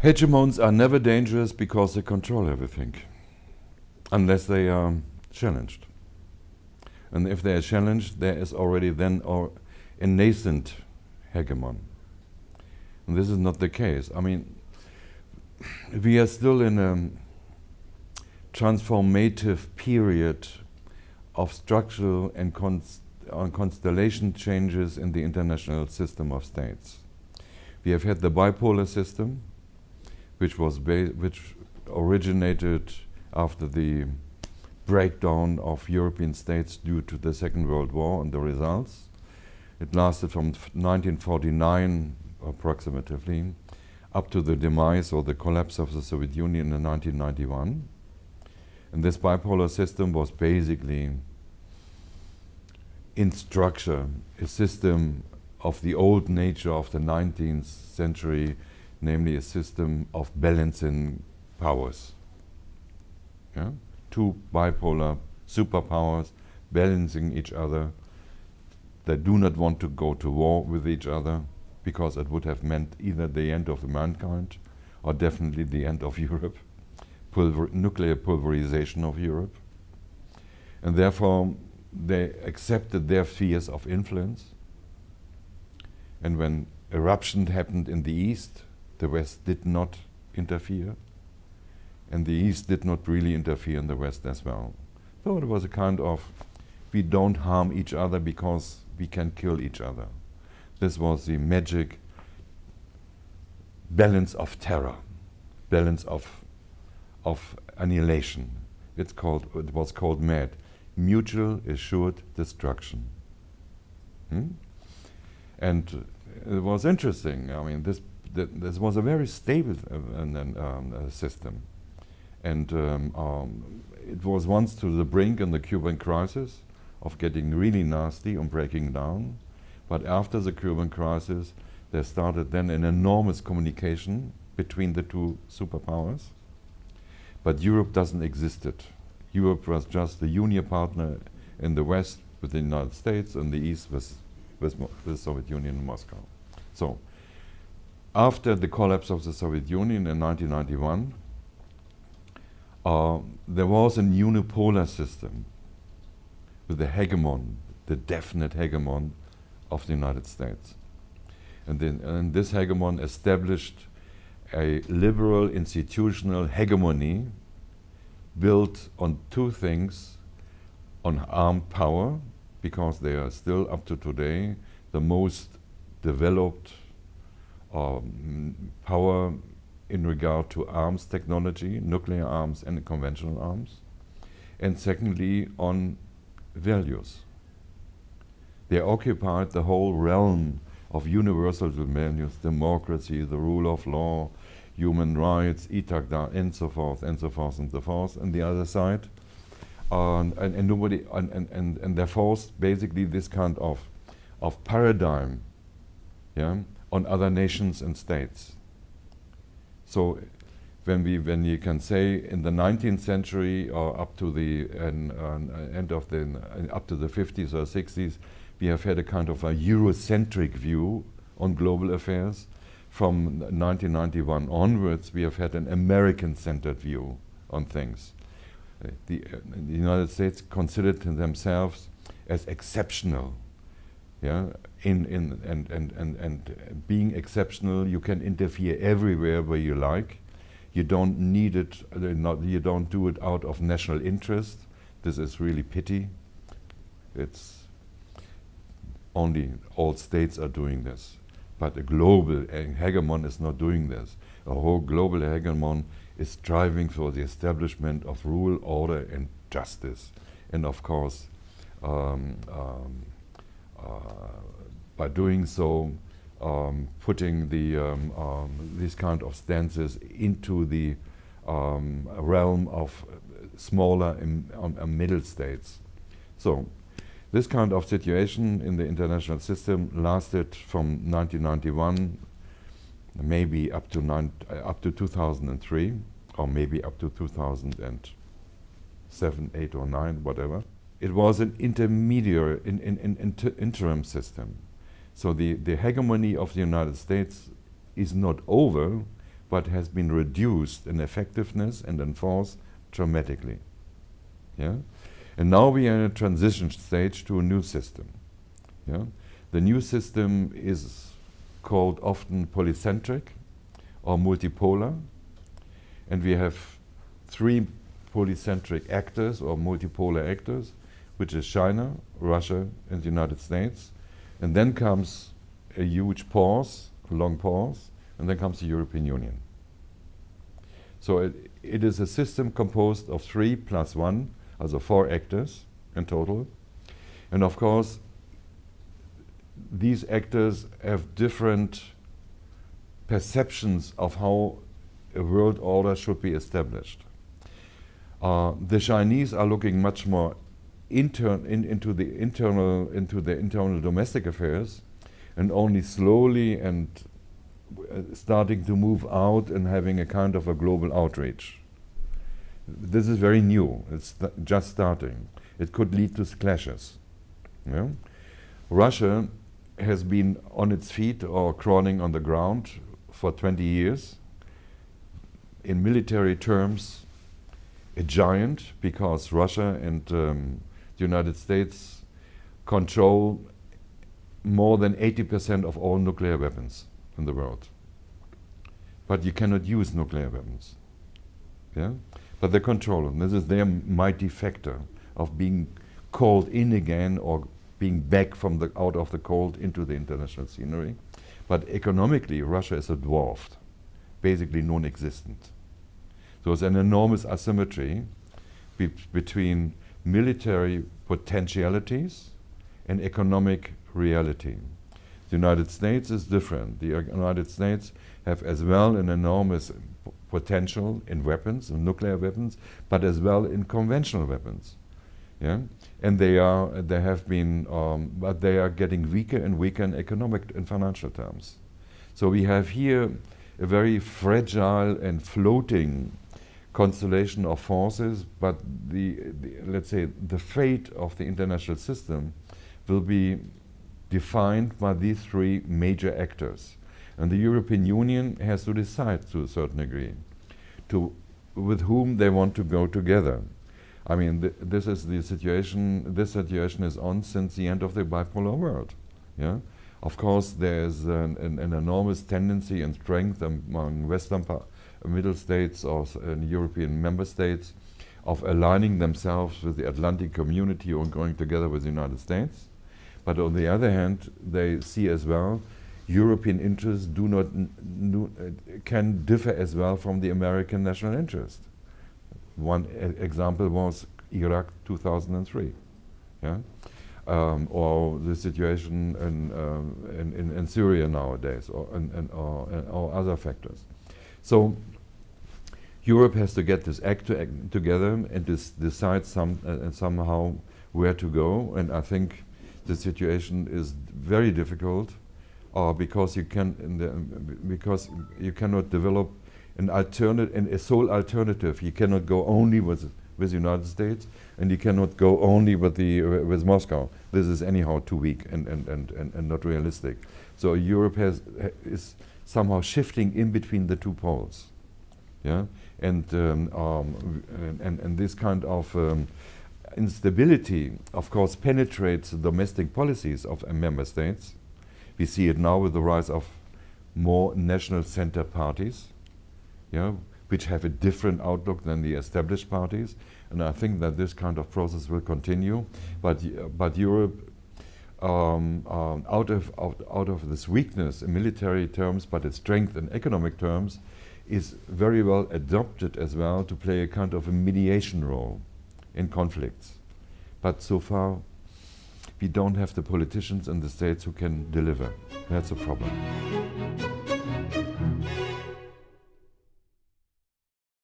Hegemons are never dangerous because they control everything, unless they are challenged. And if they are challenged, there is already then a nascent hegemon. And this is not the case. I mean, we are still in a transformative period of structural and constellation changes in the international system of states. We have had the bipolar system, which originated after the breakdown of European states due to the Second World War and the results. It lasted from 1949 approximately up to the demise or the collapse of the Soviet Union in 1991. And this bipolar system was basically, in structure, a system of the old nature of the 19th century, namely a system of balancing powers. Yeah? Two bipolar superpowers balancing each other. They do not want to go to war with each other because it would have meant either the end of mankind or definitely the end of Europe, nuclear pulverization of Europe. And therefore they accepted their spheres of influence. And when eruption happened in the East, the West did not interfere, and the East did not really interfere in the West as well. So it was a kind of, we don't harm each other because we can kill each other. This was the magic balance of terror, balance of annihilation. It was called MAD, mutual assured destruction. And it was interesting. I mean, this was a very stable system. And it was once to the brink in the Cuban crisis of getting really nasty and breaking down. But after the Cuban crisis, there started then an enormous communication between the two superpowers. But Europe doesn't exist. Europe was just the junior partner in the West with the United States, and the East with the Soviet Union and Moscow. So, after the collapse of the Soviet Union in 1991, there was a unipolar system with the hegemon, the definite hegemon of the United States. And this hegemon established a liberal institutional hegemony built on two things: on armed power, because they are still up to today the most developed power in regard to arms technology, nuclear arms and conventional arms, and secondly on values. They occupied the whole realm of universal values: democracy, the rule of law, human rights, itagda, and so forth, and so forth, and so forth. And the other side, and they forced basically this kind of paradigm, yeah, on other nations and states. So when you can say in the 19th century or up to the end of up to the 50s or 60s, we have had a kind of a Eurocentric view on global affairs. From 1991 onwards, we have had an American-centered view on things. The United States considered themselves as exceptional. Yeah, and being exceptional, you can interfere everywhere where you like. You don't need it. You don't do it out of national interest. This is really pity. It's only all states are doing this, but a global hegemon is not doing this. A whole global hegemon is striving for the establishment of rule, order, and justice, and of course. By doing so, putting these kind of stances into the realm of smaller and middle states. So, this kind of situation in the international system lasted from 1991, maybe up to 2003, or maybe up to 2007, 8, or 9, whatever. It was an intermediary, interim system. So the hegemony of the United States is not over, but has been reduced in effectiveness and in force dramatically. Yeah? And now we are in a transition stage to a new system. Yeah? The new system is called often polycentric or multipolar, and we have three polycentric actors or multipolar actors, which is China, Russia, and the United States. And then comes a huge pause, a long pause, and then comes the European Union. So it is a system composed of 3 + 1, also 4 actors in total. And of course, these actors have different perceptions of how a world order should be established. The Chinese are looking much more into the internal domestic affairs, and only slowly and starting to move out and having a kind of a global outreach. This is very new. It's just starting. It could lead to clashes. Yeah? Russia has been on its feet or crawling on the ground for 20 years. In military terms, a giant, because Russia and the United States control more than 80% of all nuclear weapons in the world. But you cannot use nuclear weapons. Yeah? But they control them. This is their mighty factor of being called in again or being back from out of the cold into the international scenery. But economically, Russia is a dwarfed, basically non-existent. So it's an enormous asymmetry between military potentialities and economic reality. The United States is different. The United States have as well an enormous potential in weapons, in nuclear weapons, but as well in conventional weapons. Yeah? And they have been, but they are getting weaker and weaker in economic and financial terms. So we have here a very fragile and floating constellation of forces, but let's say the fate of the international system will be defined by these 3 major actors. And the European Union has to decide to a certain degree with whom they want to go together. I mean, this is the situation. This situation is on since the end of the bipolar world. Yeah, of course, there's an enormous tendency and strength among Western middle states or European member states of aligning themselves with the Atlantic community or going together with the United States. But on the other hand, they see as well European interests can differ as well from the American national interest. One example was Iraq 2003, yeah? Or the situation in Syria nowadays, or other factors. So Europe has to get this act together and decide somehow where to go. And I think the situation is very difficult, because you cannot develop an alternative and a sole alternative. You cannot go only with the United States, and you cannot go only with Moscow. This is anyhow too weak and not realistic. So Europe is somehow shifting in between the 2 poles. Yeah, and this kind of instability, of course, penetrates the domestic policies of member states. We see it now with the rise of more national center parties, yeah, which have a different outlook than the established parties. And I think that this kind of process will continue. But Europe, out of this weakness in military terms, but its strength in economic terms, is very well adopted as well to play a kind of a mediation role in conflicts. But so far, we don't have the politicians in the states who can deliver. That's a problem.